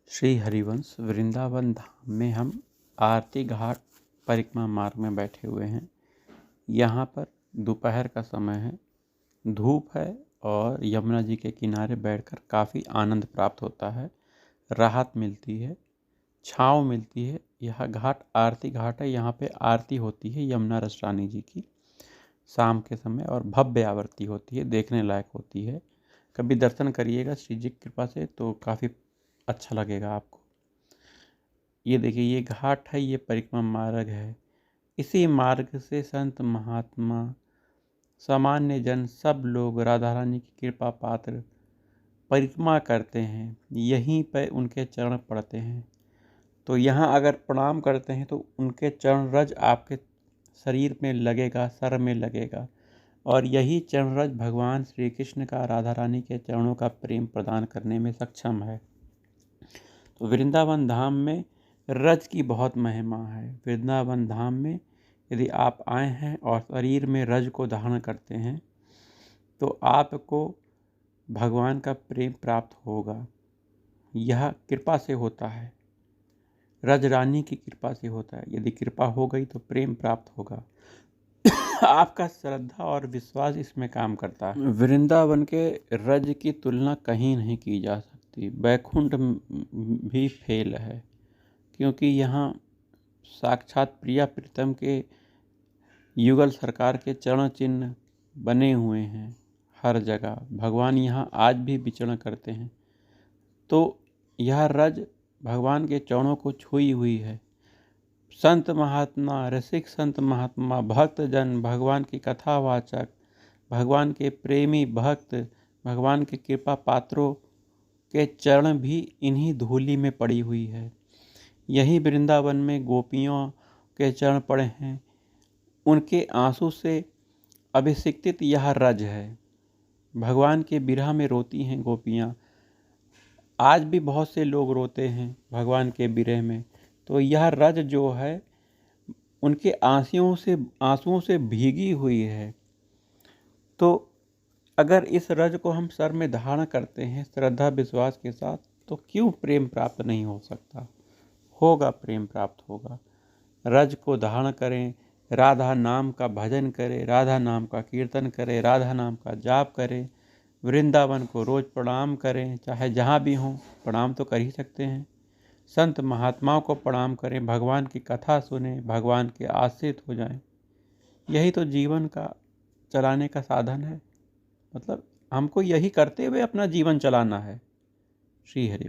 श्री हरिवंश वृंदावन धाम में हम आरती घाट परिक्रमा मार्ग में बैठे हुए हैं। यहाँ पर दोपहर का समय है, धूप है और यमुना जी के किनारे बैठकर काफ़ी आनंद प्राप्त होता है, राहत मिलती है, छाँव मिलती है। यह घाट आरती घाट है। यहाँ पे आरती होती है यमुना रस रानी जी की शाम के समय और भव्य आरती होती है, देखने लायक होती है। कभी दर्शन करिएगा श्री जी की कृपा से तो काफ़ी अच्छा लगेगा आपको। ये देखिए, ये घाट है, ये परिक्रमा मार्ग है। इसी मार्ग से संत महात्मा सामान्य जन सब लोग राधा रानी की कृपा पात्र परिक्रमा करते हैं, यहीं पर उनके चरण पड़ते हैं। तो यहाँ अगर प्रणाम करते हैं तो उनके चरण रज आपके शरीर में लगेगा, सर में लगेगा, और यही चरण रज भगवान श्री कृष्ण का राधा रानी के चरणों का प्रेम प्रदान करने में सक्षम है। तो वृंदावन धाम में रज की बहुत महिमा है। वृंदावन धाम में यदि आप आए हैं और शरीर में रज को धारण करते हैं तो आपको भगवान का प्रेम प्राप्त होगा। यह कृपा से होता है, रज रानी की कृपा से होता है। यदि कृपा हो गई तो प्रेम प्राप्त होगा। आपका श्रद्धा और विश्वास इसमें काम करता है। वृंदावन के रज की तुलना कहीं नहीं की जा सकती। बैकुंठ भी फेल है, क्योंकि यहाँ साक्षात प्रिया प्रीतम के युगल सरकार के चरण चिन्ह बने हुए हैं हर जगह। भगवान यहाँ आज भी विचरण करते हैं। तो यह रज भगवान के चरणों को छुई हुई है। संत महात्मा, रसिक संत महात्मा, भक्त जन, भगवान की कथावाचक, भगवान के प्रेमी भक्त, भगवान के कृपा पात्रों के चरण भी इन्हीं धूलि में पड़ी हुई है। यही वृंदावन में गोपियों के चरण पड़े हैं, उनके आंसू से अभिषिक्तित यह रज है। भगवान के विरह में रोती हैं गोपियाँ। आज भी बहुत से लोग रोते हैं भगवान के विरह में। तो यह रज जो है उनके आंसुओं से भीगी हुई है। तो अगर इस रज को हम सर में धारण करते हैं श्रद्धा विश्वास के साथ, तो क्यों प्रेम प्राप्त नहीं हो सकता? होगा, प्रेम प्राप्त होगा। रज को धारण करें, राधा नाम का भजन करें, राधा नाम का कीर्तन करें, राधा नाम का जाप करें, वृंदावन को रोज प्रणाम करें। चाहे जहाँ भी हों प्रणाम तो कर ही सकते हैं। संत महात्माओं को प्रणाम करें, भगवान की कथा सुने, भगवान के आश्रित हो जाएं। यही तो जीवन का चलाने का साधन है। मतलब हमको यही करते हुए अपना जीवन चलाना है। श्री हरि।